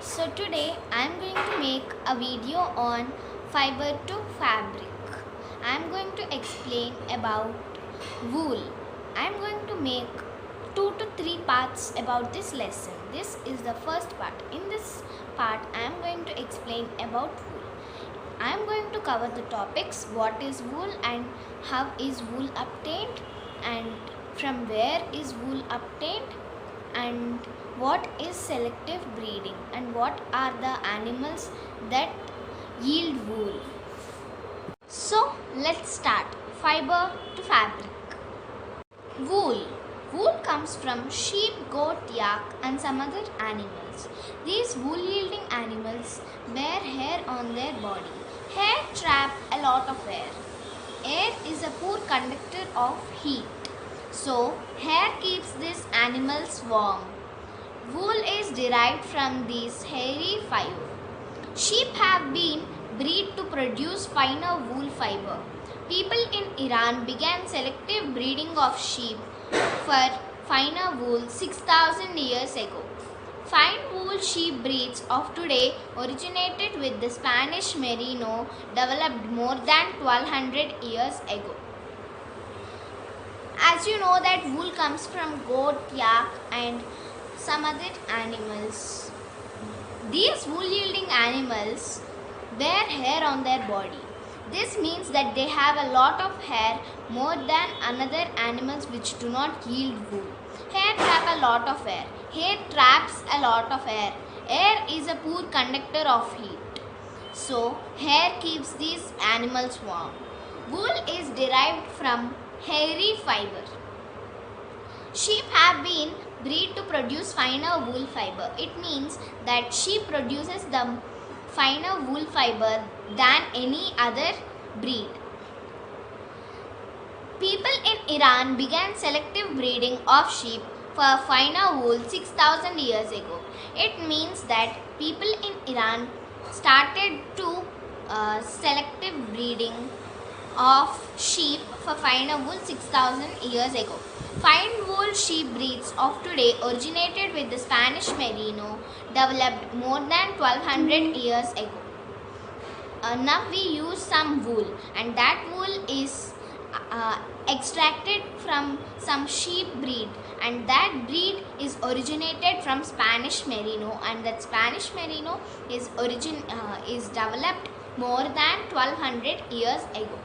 So today I am going to make a video on fiber to fabric. I am going to explain about wool. I am going to make 2 to 3 parts about this lesson. This is the first part. In this part I am going to explain about wool. I am going to cover the topics what is wool and how is wool obtained and from where is wool obtained and what is selective breeding and what are the animals that yield wool. So let's start. Fiber to fabric. Wool. Wool comes from sheep, goat, yak and some other animals. These wool yielding animals bear hair on their body. Hair trap a lot of air. Air is a poor conductor of heat. So, hair keeps these animals warm. Wool is derived from these hairy fiber. Sheep have been bred to produce finer wool fiber. People in Iran began selective breeding of sheep for finer wool 6,000 years ago. Fine wool sheep breeds of today originated with the Spanish Merino developed more than 1200 years ago. As you know that wool comes from goat, yak and some other animals. These wool yielding animals bear hair on their body. This means that they have a lot of hair more than another animals which do not yield wool. Hair trap a lot of air. Hair traps a lot of air. Air is a poor conductor of heat. So, hair keeps these animals warm. Wool is derived from hairy fiber. Sheep have been bred to produce finer wool fiber. It means that sheep produces the finer wool fiber than any other breed. People in Iran began selective breeding of sheep for finer wool 6,000 years ago. It means that people in Iran started to selective breeding of sheep for finer wool 6,000 years ago. Fine wool sheep breeds of today originated with the Spanish Merino developed more than 1200 years ago. Now we use some wool and that wool is extracted from some sheep breed and that breed is originated from Spanish Merino and that Spanish Merino is developed more than 1200 years ago.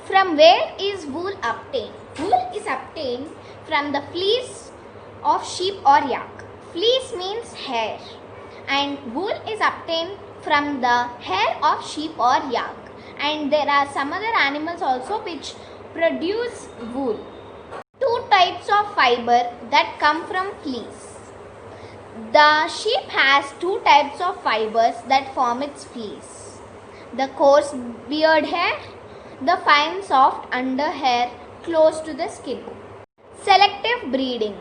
From where is wool obtained? Wool is obtained from the fleece of sheep or yak. Fleece means hair and wool is obtained from the hair of sheep or yak. And there are some other animals also which produce wool. Two types of fiber that come from fleece. The sheep has two types of fibers that form its fleece. The coarse beard hair, the fine soft under hair close to the skin. Selective breeding.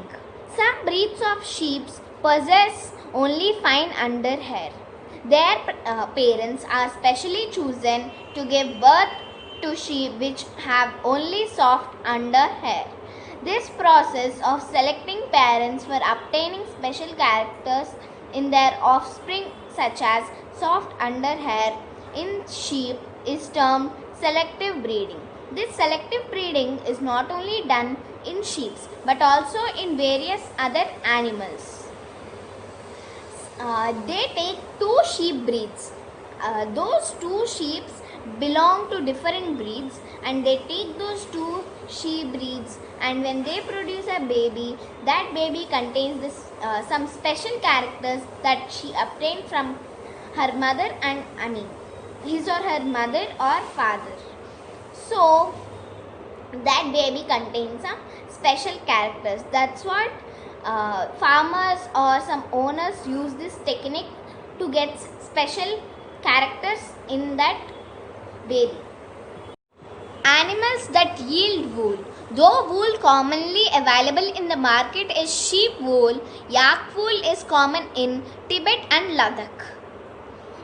Some breeds of sheep possess only fine under hair. Their parents are specially chosen to give birth to sheep which have only soft under hair. This process of selecting parents for obtaining special characters in their offspring such as soft under hair in sheep is termed selective breeding. This selective breeding is not only done in sheep but also in various other animals. They take two sheep breeds. Those two sheep belong to different breeds and they take those two sheep breeds and when they produce a baby, that baby contains some special characters that she obtained from her mother and his or her mother or father. So that baby contains some special characters. That's what farmers or some owners use this technique to get special characters in that baby. Animals that yield wool. Though wool commonly available in the market is sheep wool, yak wool is common in Tibet and Ladakh.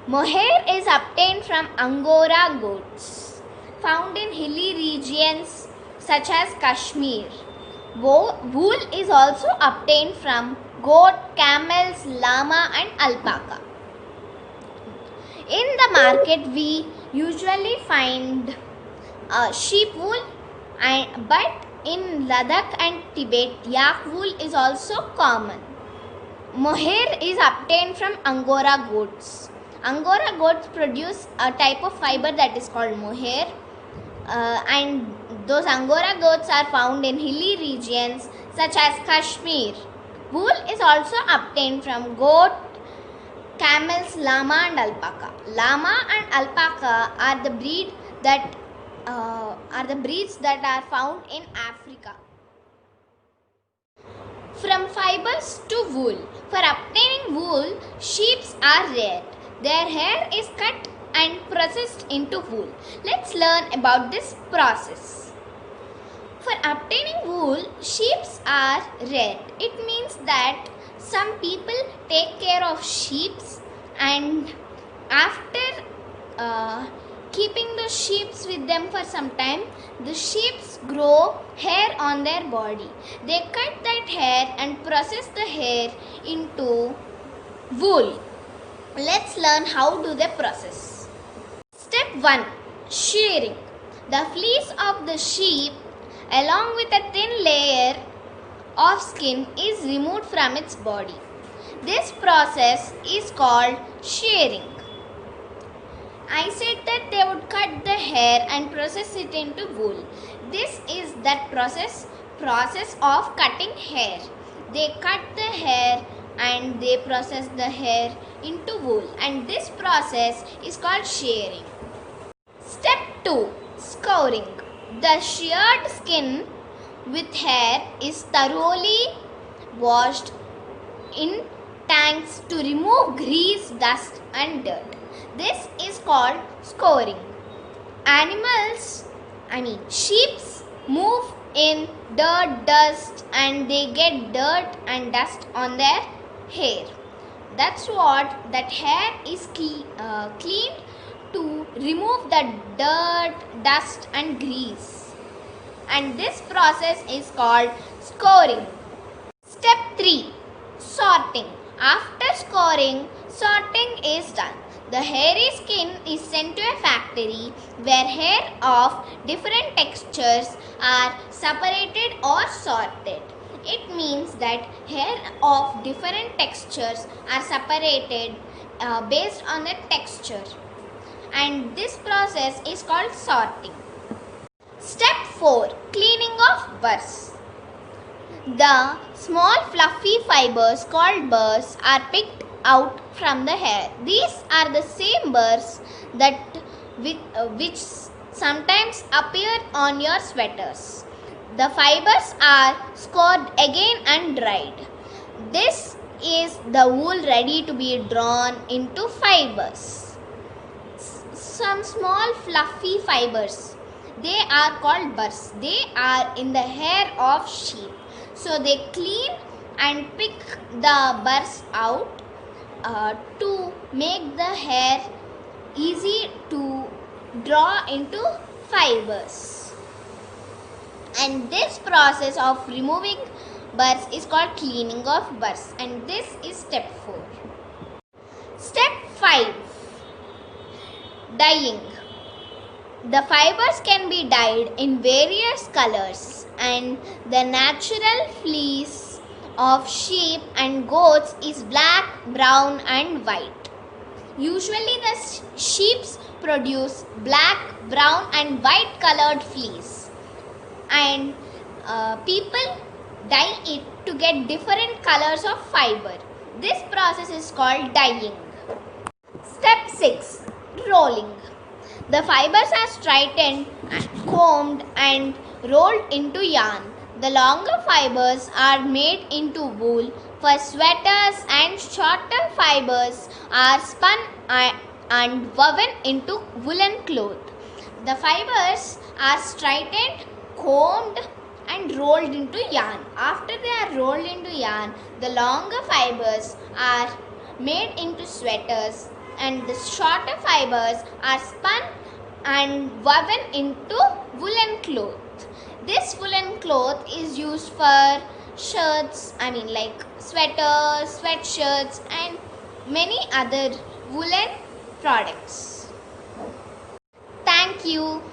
Mohair is obtained from Angora goats, found in hilly regions such as Kashmir. Wool is also obtained from goat, camels, llama and alpaca. In the market we usually find sheep wool, but in Ladakh and Tibet yak wool is also common. Mohair is obtained from Angora goats. Angora goats produce a type of fiber that is called mohair, and those Angora goats are found in hilly regions such as Kashmir. Wool is also obtained from goat, camels, llama and alpaca. Llama and alpaca are the breeds that are found in Africa. From fibers to wool. For obtaining wool, sheep are reared. Their hair is cut and processed into wool. Let's learn about this process. For obtaining wool, sheep are reared. It means that some people take care of sheep, and after keeping the sheep with them for some time, the sheep grow hair on their body. They cut that hair and process the hair into wool. Let's learn how do they process. Step 1. Shearing. The fleece of the sheep along with a thin layer of skin is removed from its body. This process is called shearing. I said that they would cut the hair and process it into wool. This is that process of cutting hair. They cut the hair and they process the hair into wool, and this process is called shearing. Step 2. Scouring. The sheared skin with hair is thoroughly washed in tanks to remove grease, dust and dirt. This is called scouring. Sheep move in dirt, dust, and they get dirt and dust on their hair. That's what that hair is cleaned to remove the dirt, dust and grease. And this process is called scouring. Step 3. Sorting. After scouring, sorting is done. The hairy skin is sent to a factory where hair of different textures are separated or sorted. It means that hair of different textures are separated based on the texture, and this process is called sorting. Step 4. Cleaning of burrs. The small fluffy fibers called burrs are picked out from the hair. These are the same burrs which sometimes appear on your sweaters. The fibers are scoured again and dried. This is the wool ready to be drawn into fibers. Some small fluffy fibers, they are called burrs. They are in the hair of sheep. So they clean and pick the burrs out to make the hair easy to draw into fibers. And this process of removing burrs is called cleaning of burrs, and this is step 4. Step 5. Dyeing. The fibers can be dyed in various colors, and the natural fleece of sheep and goats is black, brown and white. Usually the sheep produce black, brown and white colored fleece, and people dye it to get different colors of fiber. This process is called dyeing. Step 6. Rolling. The fibers are straightened, combed and rolled into yarn. The longer fibers are made into wool for sweaters, and shorter fibers are spun and woven into woolen cloth. The fibers are straightened, combed and rolled into yarn. After they are rolled into yarn, the longer fibers are made into sweaters, and the shorter fibers are spun and woven into woolen cloth. This woolen cloth is used for shirts, like sweaters, sweatshirts, and many other woolen products. Thank you.